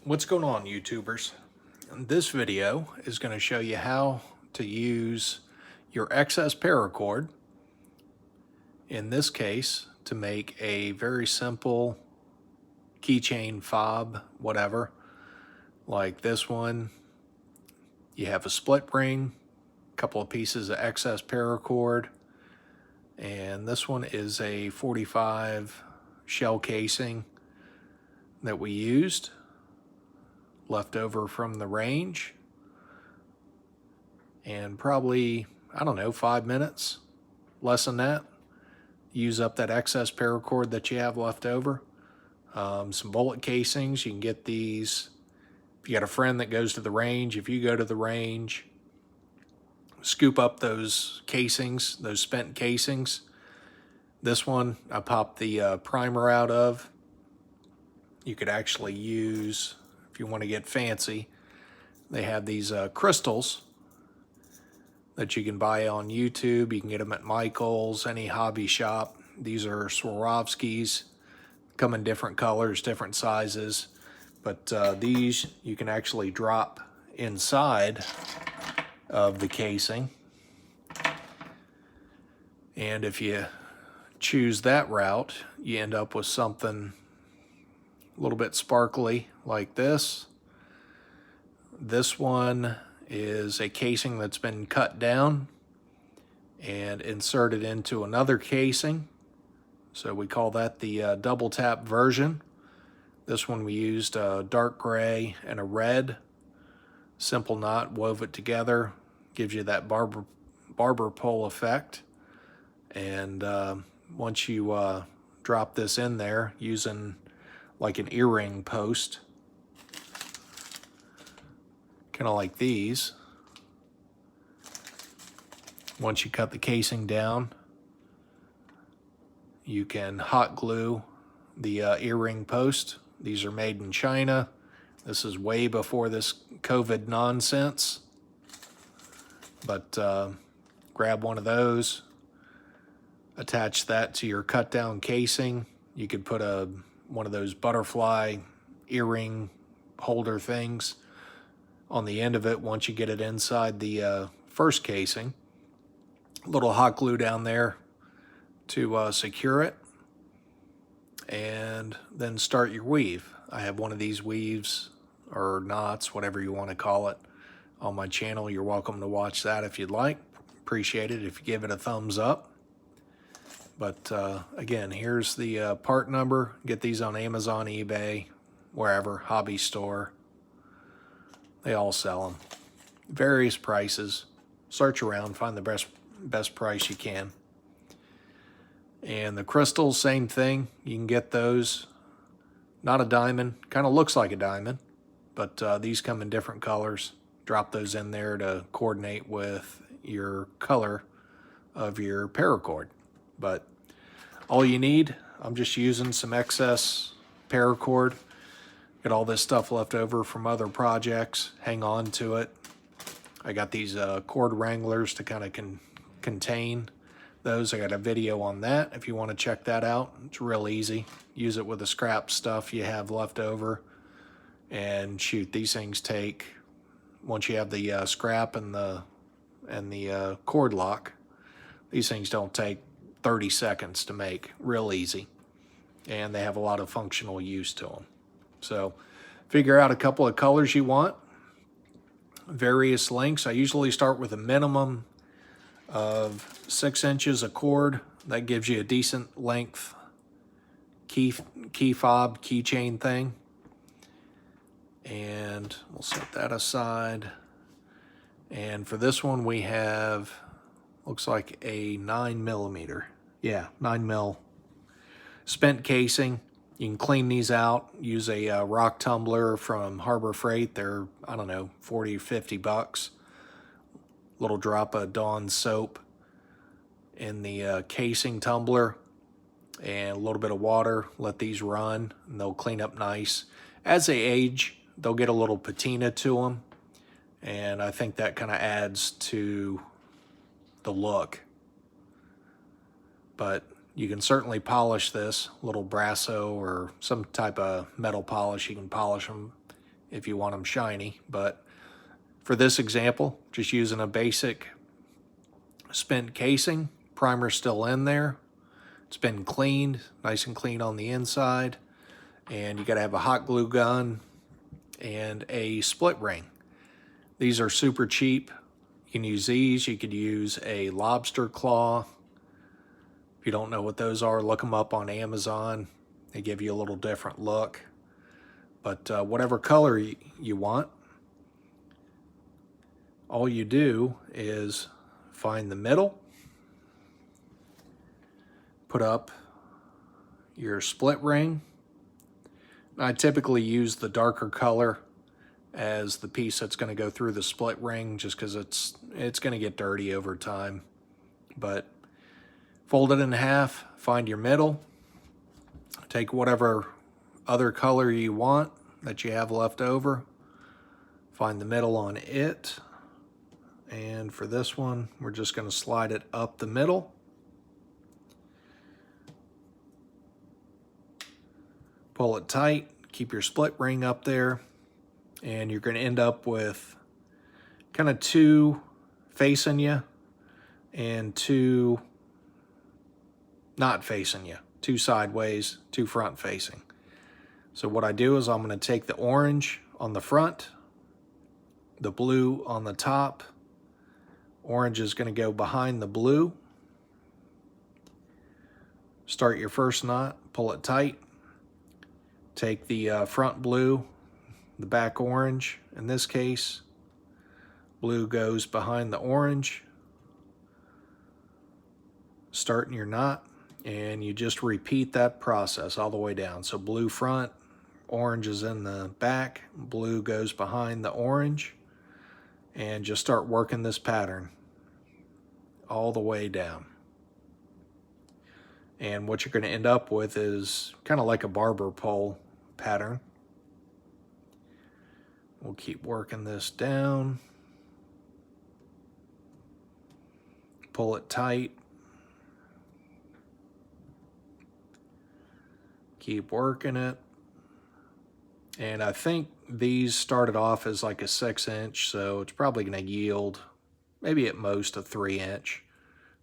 What's going on, YouTubers? This video is going to show you how to use your excess paracord, in this case, to make a very simple keychain fob, whatever. Like this one, you have a split ring, a couple of pieces of excess paracord, and this one is a 45 shell casing that we used, left over from the range, and probably, I don't know, 5 minutes, less than that, use up that excess paracord that you have left over. Some bullet casings, you can get these if you got a friend that goes to the range. If you go to the range, scoop up those casings, those spent casings. This one I popped the primer out of. You could actually use, if you want to get fancy, they have these crystals that you can buy on YouTube. You can get them at Michael's, any hobby shop. These are Swarovskis, come in different colors, different sizes, but these you can actually drop inside of the casing. And if you choose that route, you end up with something a little bit sparkly like this. This one is a casing that's been cut down and inserted into another casing. So we call that the double tap version. This one we used a dark gray and a red. Simple knot, wove it together, gives you that barber pole effect. And once you drop this in there using like an earring post, kind of like these. Once you cut the casing down, you can hot glue the earring post. These are made in China. This is way before this COVID nonsense. But grab one of those, attach that to your cut down casing. You could put one of those butterfly earring holder things on the end of it once you get it inside the first casing. A little hot glue down there to secure it, and then start your weave. I have one of these weaves or knots, whatever you want to call it, on my channel. You're welcome to watch that if you'd like. Appreciate it if you give it a thumbs up. But again, here's the part number. Get these on Amazon, eBay, wherever, hobby store. They all sell them. Various prices. Search around, find the best price you can. And the crystals, same thing. You can get those. Not a diamond. Kind of looks like a diamond. But these come in different colors. Drop those in there to coordinate with your color of your paracord. But all you need, I'm just using some excess paracord. Got all this stuff left over from other projects. Hang on to it. I got these cord wranglers to kind of contain those. I got a video on that if you want to check that out. It's real easy. Use it with the scrap stuff you have left over. And shoot, these things take, once you have the scrap and the cord lock, these things don't take 30 seconds to make. Real easy. And they have a lot of functional use to them. So figure out a couple of colors you want, various lengths. I usually start with a minimum of 6 inches of cord. That gives you a decent length key fob, keychain thing. And we'll set that aside. And for this one we have, looks like a 9mm. Yeah, 9mm spent casing. You can clean these out. Use a rock tumbler from Harbor Freight. They're, I don't know, 40 or 50 bucks. Little drop of Dawn soap in the casing tumbler and a little bit of water. Let these run and they'll clean up nice. As they age, they'll get a little patina to them. And I think that kind of adds to the look. But you can certainly polish this, a little Brasso or some type of metal polish. You can polish them if you want them shiny. But for this example, just using a basic spent casing, primer's still in there. It's been cleaned, nice and clean on the inside. And you gotta have a hot glue gun and a split ring. These are super cheap. You can use these. You could use a lobster claw. If you don't know what those are, look them up on Amazon. They give you a little different look. But whatever color you want, all you do is find the middle, put up your split ring. I typically use the darker color as the piece that's going to go through the split ring, just because it's going to get dirty over time. But fold it in half, find your middle, take whatever other color you want that you have left over, find the middle on it, and for this one we're just going to slide it up the middle. Pull it tight, keep your split ring up there, and you're going to end up with kind of two facing you and two not facing you, two sideways, two front facing. So what I do is I'm going to take the orange on the front, the blue on the top. Orange is going to go behind the blue. Start your first knot, pull it tight. Take the front blue, the back orange. In this case, blue goes behind the orange. Starting your knot, and you just repeat that process all the way down. So blue front, orange is in the back, blue goes behind the orange, and just start working this pattern all the way down. And what you're going to end up with is kind of like a barber pole pattern. We'll keep working this down. Pull it tight. Keep working it. And I think these started off as like a 6-inch, so it's probably going to yield maybe at most a 3-inch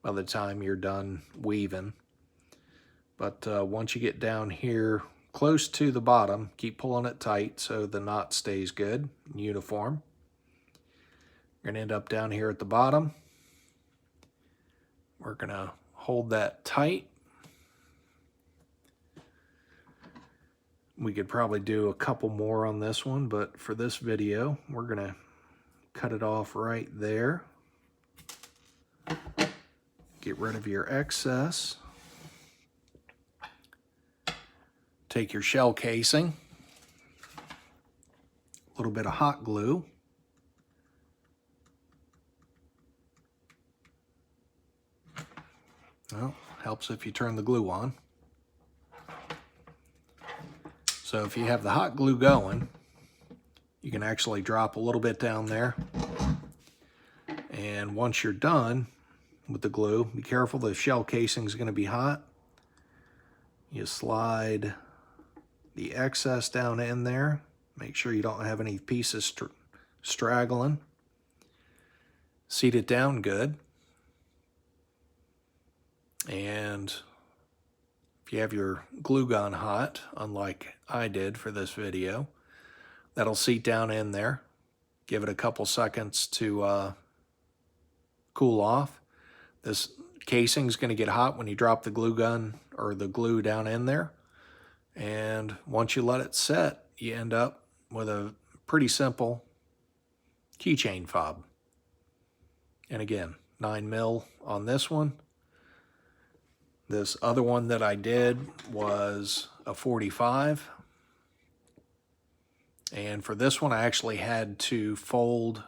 by the time you're done weaving. But once you get down here close to the bottom, keep pulling it tight so the knot stays good and uniform. You're going to end up down here at the bottom. We're going to hold that tight. We could probably do a couple more on this one, but for this video, we're going to cut it off right there. Get rid of your excess. Take your shell casing, a little bit of hot glue, well, helps if you turn the glue on. So if you have the hot glue going, you can actually drop a little bit down there. And once you're done with the glue, be careful, the shell casing is going to be hot. You slide the excess down in there. Make sure you don't have any pieces straggling. Seat it down good. And if you have your glue gun hot, unlike I did for this video, that'll seat down in there. Give it a couple seconds to cool off. This casing is going to get hot when you drop the glue gun or the glue down in there. And once you let it set, you end up with a pretty simple keychain fob. And again, 9mm on this one. This other one that I did was a 45. And for this one, I actually had to fold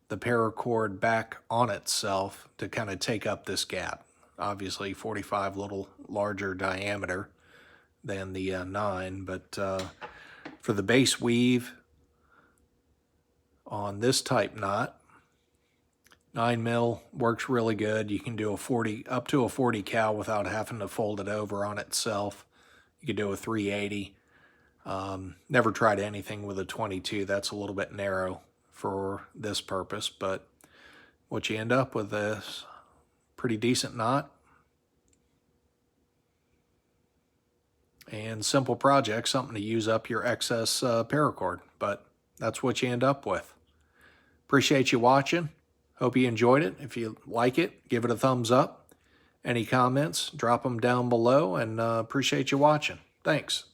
the paracord back on itself to kind of take up this gap. Obviously, 45 a little larger diameter than the 9, but for the base weave on this type knot, 9mm works really good. You can do a 40 up to a 40 cal without having to fold it over on itself. You could do a 380. Never tried anything with a 22. That's a little bit narrow for this purpose, but what you end up with is pretty decent knot and simple project, something to use up your excess paracord, but that's what you end up with. Appreciate you watching. Hope you enjoyed it. If you like it, give it a thumbs up. Any comments, drop them down below, and appreciate you watching. Thanks.